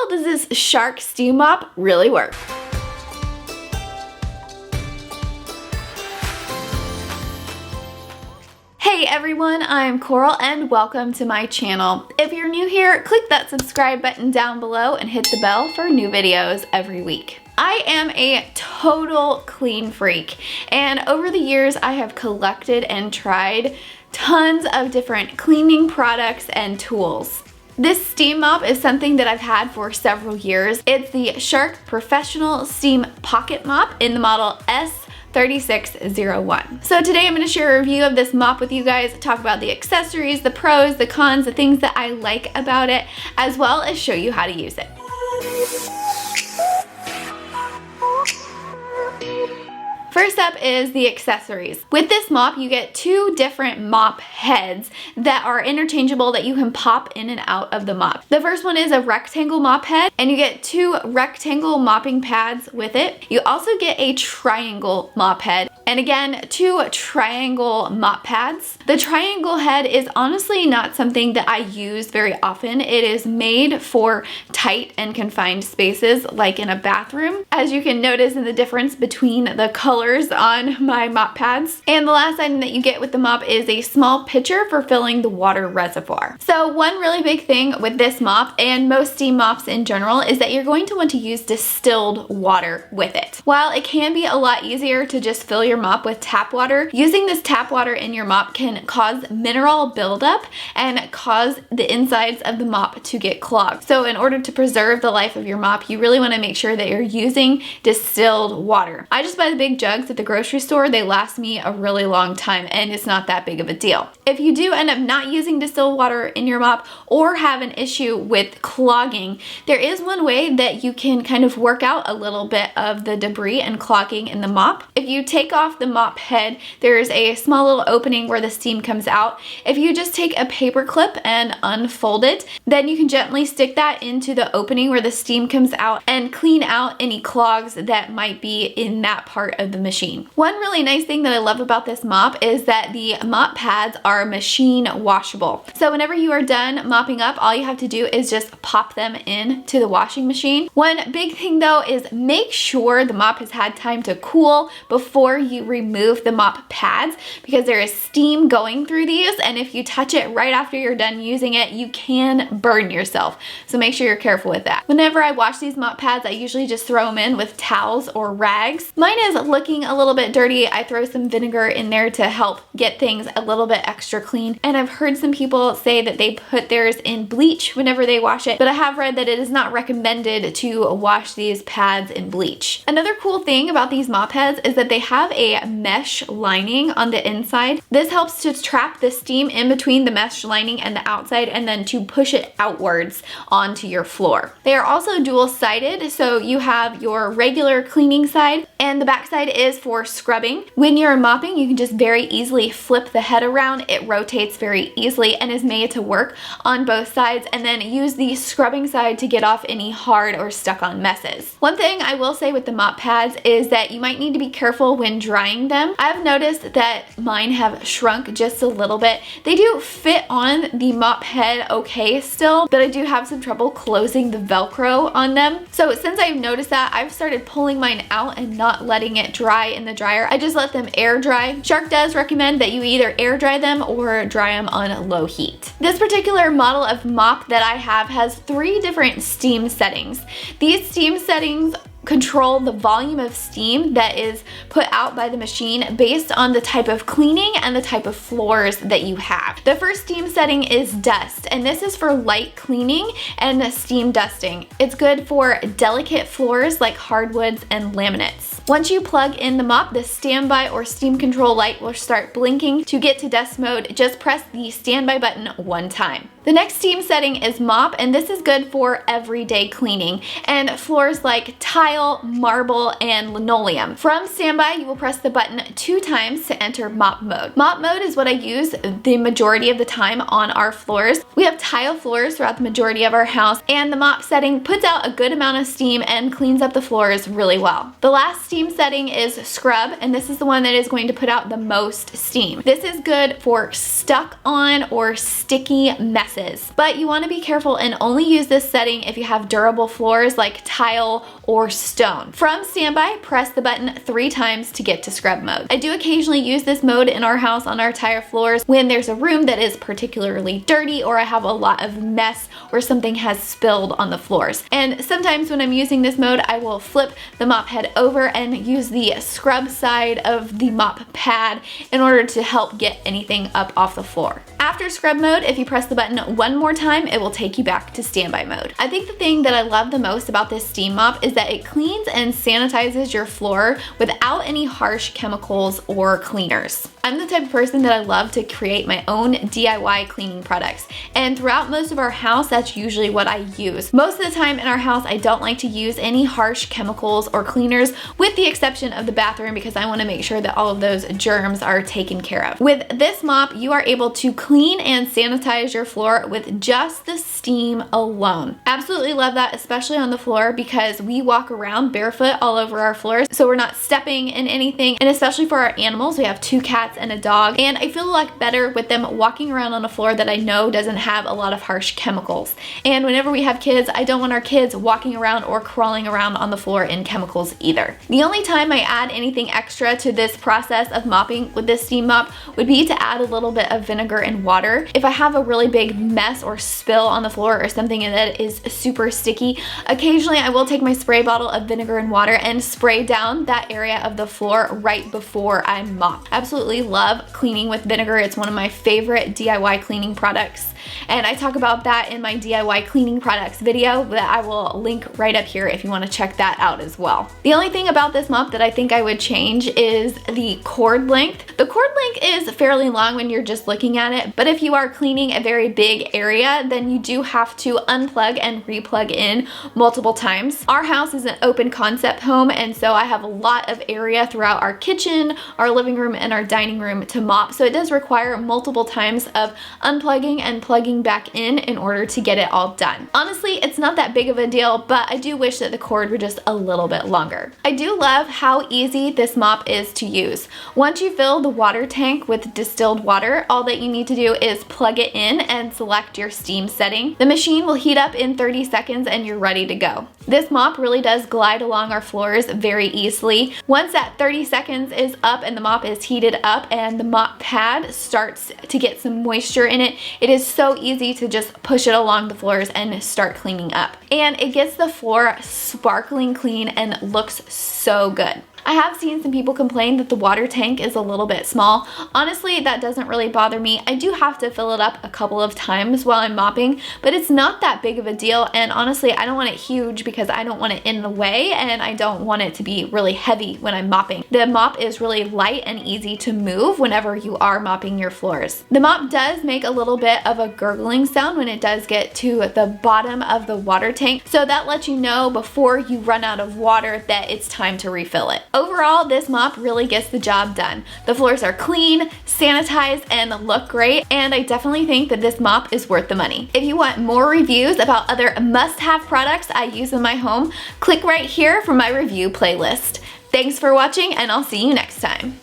well does this Shark steam mop really work? Hey everyone, I'm Coral and welcome to my channel. If you're new here, click that subscribe button down below and hit the bell for new videos every week. I am a total clean freak, and over the years I have collected and tried tons of different cleaning products and tools. This steam mop is something that I've had for several years. It's the Shark Professional Steam Pocket Mop in the model S3601. So today I'm going to share a review of this mop with you guys, talk about the accessories, the pros, the cons, the things that I like about it, as well as show you how to use it. First up is the accessories. With this mop, you get two different mop heads that are interchangeable that you can pop in and out of the mop. The first one is a rectangle mop head, and you get two rectangle mopping pads with it. You also get a triangle mop head, and again, two triangle mop pads. The triangle head is honestly not something that I use very often. It is made for tight and confined spaces, like in a bathroom, as you can notice in the difference between the colors on my mop pads. And the last item that you get with the mop is a small pitcher for filling the water reservoir. So one really big thing with this mop, and most steam mops in general, is that you're going to want to use distilled water with it. While it can be a lot easier to just fill your mop with tap water, using this tap water in your mop can cause mineral buildup and cause the insides of the mop to get clogged. So in order to preserve the life of your mop, you really want to make sure that you're using distilled water. I just buy the big jugs at the grocery store. They last me a really long time and it's not that big of a deal. If you do end up not using distilled water in your mop or have an issue with clogging, there is one way that you can kind of work out a little bit of the debris and clogging in the mop. If you take off the mop head, there's a small little opening where the steam comes out. If you just take a paper clip and unfold it, then you can gently stick that into the opening where the steam comes out and clean out any clogs that might be in that part of the machine. One really nice thing that I love about this mop is that the mop pads are machine washable. So whenever you are done mopping up, all you have to do is just pop them into the washing machine. One big thing though is make sure the mop has had time to cool before you remove the mop pads, because there is steam going through these, and if you touch it right after you're done using it, you can burn yourself. So make sure you're careful with that. Whenever I wash these mop pads, I usually just throw them in with towels or rags. Mine is looking a little bit dirty. I throw some vinegar in there to help get things a little bit extra clean, and I've heard some people say that they put theirs in bleach whenever they wash it, but I have read that it is not recommended to wash these pads in bleach. Another cool thing about these mop heads is that they have a mesh lining on the inside. This helps to trap the steam in between the mesh lining and the outside, and then to push it outwards onto your floor. They are also dual-sided, so you have your regular cleaning side and the back side is for scrubbing. When you're mopping, you can just very easily flip the head around. It rotates very easily and is made to work on both sides, and then use the scrubbing side to get off any hard or stuck on messes. One thing I will say with the mop pads is that you might need to be careful when drying them. I've noticed that mine have shrunk just a little bit. They do fit on the mop head okay still, but I do have some trouble closing the Velcro on them. So since I've noticed that, I've started pulling mine out and not letting it dry in the dryer. I just let them air dry. Shark does recommend that you either air dry them or dry them on low heat. This particular model of mop that I have has 3 different steam settings. These steam settings control the volume of steam that is put out by the machine based on the type of cleaning and the type of floors that you have. The first steam setting is dust, and this is for light cleaning and steam dusting. It's good for delicate floors like hardwoods and laminates. Once you plug in the mop, the standby or steam control light will start blinking. To get to dust mode, just press the standby button one time. The next steam setting is mop, and this is good for everyday cleaning and floors like tile, marble, and linoleum. From standby, you will press the button 2 times to enter mop mode. Mop mode is what I use the majority of the time on our floors. We have tile floors throughout the majority of our house, and the mop setting puts out a good amount of steam and cleans up the floors really well. The last steam setting is scrub, and this is the one that is going to put out the most steam. This is good for stuck on or sticky messes. messes. But you want to be careful and only use this setting if you have durable floors like tile or stone. From standby, press the button 3 times to get to scrub mode. I do occasionally use this mode in our house on our tile floors when there's a room that is particularly dirty or I have a lot of mess or something has spilled on the floors. And sometimes when I'm using this mode, I will flip the mop head over and use the scrub side of the mop pad in order to help get anything up off the floor. After scrub mode, if you press the button 1 more time, it will take you back to standby mode. I think the thing that I love the most about this steam mop is that it cleans and sanitizes your floor without any harsh chemicals or cleaners. I'm the type of person that I love to create my own DIY cleaning products, and throughout most of our house, that's usually what I use. Most of the time in our house, I don't like to use any harsh chemicals or cleaners, with the exception of the bathroom, because I want to make sure that all of those germs are taken care of. With this mop, you are able to clean and sanitize your floor with just the steam alone. Absolutely love that, especially on the floor, because we walk around barefoot all over our floors, so we're not stepping in anything. And especially for our animals, we have 2 cats and a dog, and I feel a lot better with them walking around on a floor that I know doesn't have a lot of harsh chemicals. And whenever we have kids, I don't want our kids walking around or crawling around on the floor in chemicals either. The only time I add anything extra to this process of mopping with this steam mop would be to add a little bit of vinegar and water. If I have a really big mess or spill on the floor or something that is super sticky, occasionally I will take my spray bottle of vinegar and water and spray down that area of the floor right before I mop. Absolutely love cleaning with vinegar. It's one of my favorite DIY cleaning products, and I talk about that in my DIY cleaning products video that I will link right up here if you want to check that out as well. The only thing about this mop that I think I would change is the cord length. The cord length is fairly long when you're just looking at it, but if you are cleaning a very big area, then you do have to unplug and replug in multiple times. Our house is an open concept home, and so I have a lot of area throughout our kitchen, our living room, and our dining room to mop, so it does require multiple times of unplugging and plugging back in order to get it all done. Honestly, it's not that big of a deal, but I do wish that the cord were just a little bit longer. I do love how easy this mop is to use. Once you fill the water tank with distilled water, all that you need to do is plug it in and select your steam setting. The machine will heat up in 30 seconds and you're ready to go. This mop really does glide along our floors very easily. Once that 30 seconds is up and the mop is heated up and the mop pad starts to get some moisture in it, it is so easy to just push it along the floors and start cleaning up. And it gets the floor sparkling clean and looks so good. I have seen some people complain that the water tank is a little bit small. Honestly, that doesn't really bother me. I do have to fill it up a couple of times while I'm mopping, but it's not that big of a deal, and honestly, I don't want it huge because I don't want it in the way and I don't want it to be really heavy when I'm mopping. The mop is really light and easy to move whenever you are mopping your floors. The mop does make a little bit of a gurgling sound when it does get to the bottom of the water tank, so that lets you know before you run out of water that it's time to refill it. Overall, this mop really gets the job done. The floors are clean, sanitized, and look great, and I definitely think that this mop is worth the money. If you want more reviews about other must-have products I use in my home, click right here for my review playlist. Thanks for watching, and I'll see you next time.